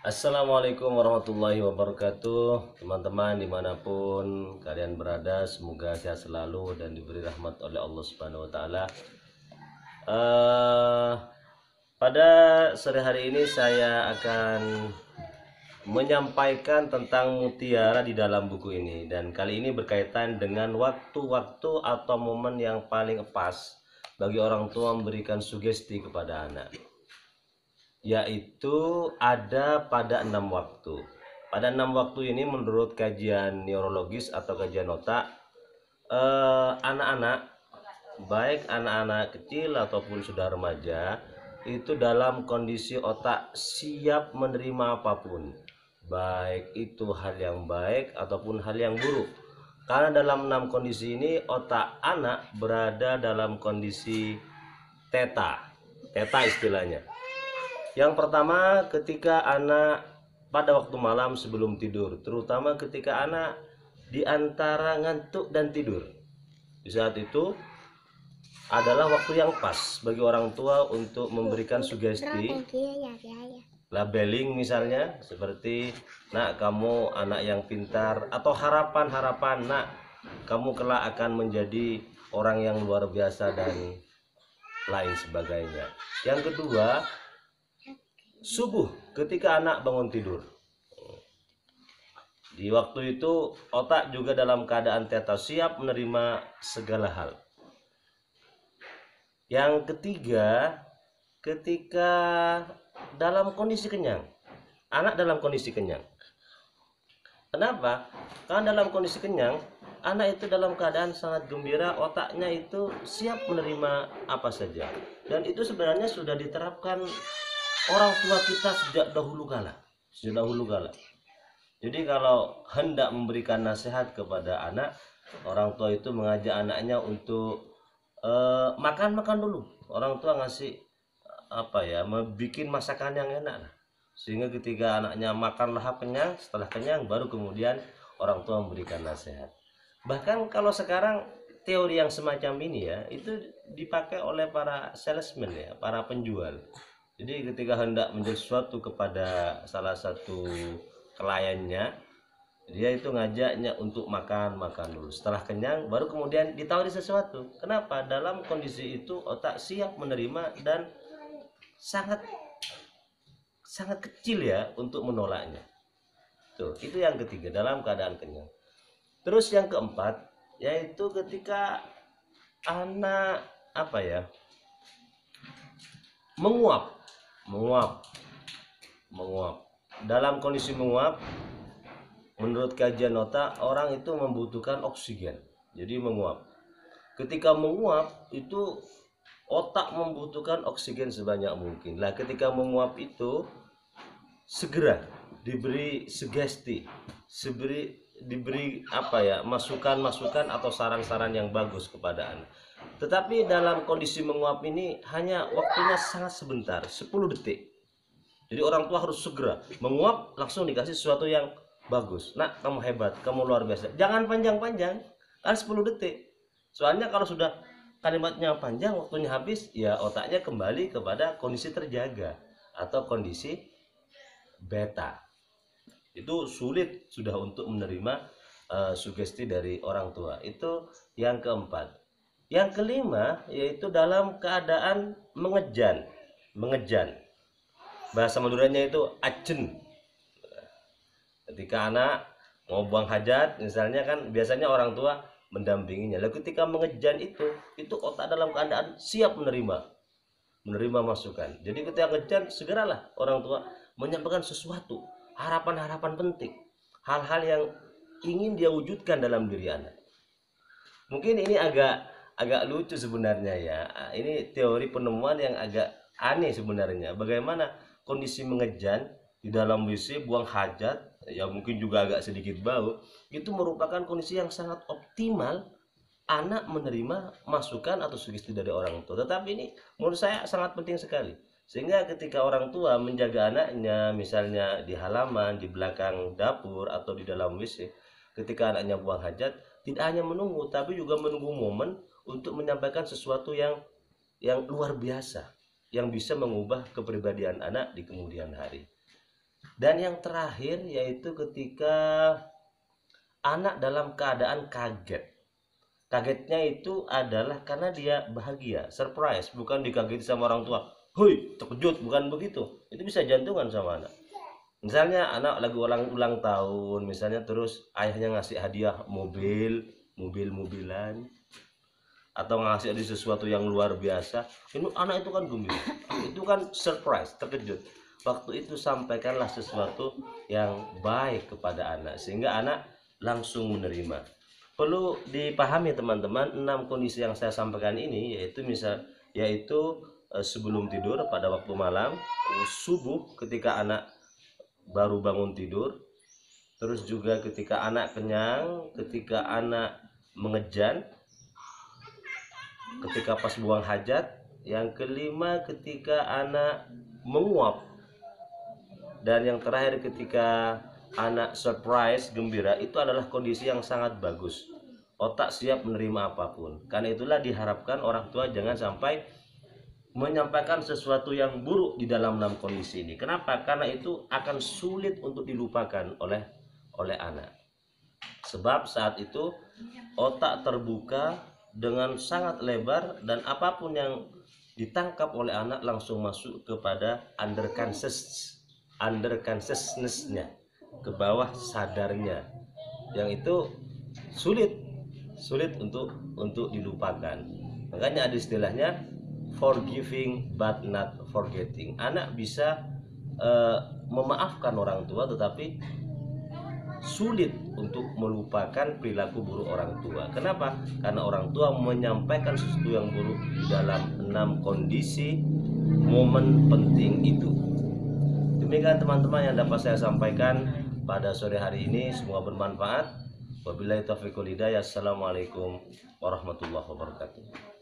Assalamualaikum warahmatullahi wabarakatuh. Teman-teman dimanapun kalian berada, semoga sehat selalu dan diberi rahmat oleh Allah Subhanahu Wa Taala. Eh, Pada sore hari ini saya akan menyampaikan tentang mutiara di dalam buku ini, dan kali ini berkaitan dengan waktu-waktu atau momen yang paling pas bagi orang tua memberikan sugesti kepada anak, yaitu ada pada 6 waktu. Pada 6 waktu ini menurut kajian neurologis atau kajian otak, anak-anak, baik anak-anak kecil ataupun sudah remaja, itu dalam kondisi otak siap menerima apapun, baik itu hal yang baik ataupun hal yang buruk. Karena dalam 6 kondisi ini otak anak berada dalam kondisi teta, teta istilahnya. Yang pertama, ketika anak pada waktu malam sebelum tidur, terutama ketika anak di antara ngantuk dan tidur. Di saat itu adalah waktu yang pas bagi orang tua untuk memberikan sugesti, labeling misalnya seperti, nak kamu anak yang pintar, atau harapan-harapan, nak kamu kelak akan menjadi orang yang luar biasa, dan lain sebagainya. Yang kedua, subuh ketika anak bangun tidur. Di waktu itu otak juga dalam keadaan teta, siap menerima segala hal. Yang ketiga, ketika dalam kondisi kenyang. Anak dalam kondisi kenyang. Kenapa? Karena dalam kondisi kenyang, anak itu dalam keadaan sangat gembira, otaknya itu siap menerima apa saja. Dan itu sebenarnya sudah diterapkan orang tua kita sejak dahulu kala. Jadi kalau hendak memberikan nasihat kepada anak, orang tua itu mengajak anaknya untuk makan dulu. Orang tua ngasih bikin masakan yang enak lah. Sehingga ketika anaknya makan lahap kenyang, setelah kenyang baru kemudian orang tua memberikan nasihat. Bahkan kalau sekarang teori yang semacam ini ya, itu dipakai oleh para salesman ya, para penjual. Jadi ketika hendak menjual sesuatu kepada salah satu kliennya, dia itu ngajaknya untuk makan dulu. Setelah kenyang baru kemudian ditawari sesuatu. Kenapa? Dalam kondisi itu otak siap menerima dan sangat sangat kecil ya untuk menolaknya. Tuh, itu yang ketiga, dalam keadaan kenyang. Terus yang keempat, yaitu ketika anak menguap. Dalam kondisi menguap, menurut kajian otak, orang itu membutuhkan oksigen. Jadi menguap. Ketika menguap itu otak membutuhkan oksigen sebanyak mungkin. Lah ketika menguap itu segera diberi sugesti, diberi masukan-masukan atau saran-saran yang bagus kepada anak. Tetapi dalam kondisi menguap ini hanya waktunya sangat sebentar, 10 detik. Jadi orang tua harus segera menguap, langsung dikasih sesuatu yang bagus. Nak, kamu hebat, kamu luar biasa. Jangan panjang-panjang, kan 10 detik. Soalnya kalau sudah kalimatnya panjang, waktunya habis, ya otaknya kembali kepada kondisi terjaga atau kondisi beta. Itu sulit sudah untuk menerima sugesti dari orang tua. Itu yang keempat. Yang kelima, yaitu dalam keadaan mengejan. Bahasa Maduranya itu ajen. Ketika anak mau buang hajat misalnya, kan biasanya orang tua mendampinginya. Lalu ketika mengejan itu otak dalam keadaan siap menerima masukan. Jadi ketika ngejan, segeralah orang tua menyampaikan sesuatu, harapan-harapan penting, hal-hal yang ingin dia wujudkan dalam diri anak. Mungkin ini agak lucu sebenarnya ya. Ini teori penemuan yang agak aneh sebenarnya. Bagaimana kondisi mengejan di dalam WC, buang hajat, ya mungkin juga agak sedikit bau, itu merupakan kondisi yang sangat optimal anak menerima masukan atau sugesti dari orang tua. Tetapi ini menurut saya sangat penting sekali. Sehingga ketika orang tua menjaga anaknya, misalnya di halaman, di belakang dapur, atau di dalam WC, ketika anaknya buang hajat, tidak hanya menunggu, tapi juga menunggu momen untuk menyampaikan sesuatu yang luar biasa, yang bisa mengubah kepribadian anak di kemudian hari. Dan yang terakhir yaitu ketika anak dalam keadaan kaget. Kagetnya itu adalah karena dia bahagia, surprise, bukan dikageti sama orang tua. Hoi, terkejut, bukan begitu. Itu bisa jantungan sama anak. Misalnya anak lagi ulang tahun, misalnya terus ayahnya ngasih hadiah mobilan, atau ngasih ada sesuatu yang luar biasa. Ini anak itu kan gembira, itu kan surprise, terkejut. Waktu itu sampaikanlah sesuatu yang baik kepada anak sehingga anak langsung menerima. Perlu dipahami teman-teman, 6 kondisi yang saya sampaikan ini yaitu sebelum tidur pada waktu malam, subuh ketika anak baru bangun tidur, terus juga ketika anak kenyang, ketika anak mengejan, ketika pas buang hajat, yang kelima ketika anak menguap, dan yang terakhir ketika anak surprise, gembira. Itu adalah kondisi yang sangat bagus. Otak siap menerima apapun. Karena itulah diharapkan orang tua jangan sampai menyampaikan sesuatu yang buruk di dalam 6 kondisi ini. Kenapa? Karena itu akan sulit untuk dilupakan oleh anak. Sebab saat itu otak terbuka dengan sangat lebar, dan apapun yang ditangkap oleh anak langsung masuk kepada under consciousness-nya, ke bawah sadarnya, yang itu sulit untuk dilupakan. Makanya ada istilahnya forgiving but not forgetting. Anak bisa memaafkan orang tua, tetapi sulit untuk melupakan perilaku buruk orang tua. Kenapa? Karena orang tua menyampaikan sesuatu yang buruk dalam 6 kondisi momen penting itu. Demikian teman-teman yang dapat saya sampaikan pada sore hari ini, semoga bermanfaat. Wabillahi taufiq wal hidayah. Assalamualaikum warahmatullahi wabarakatuh.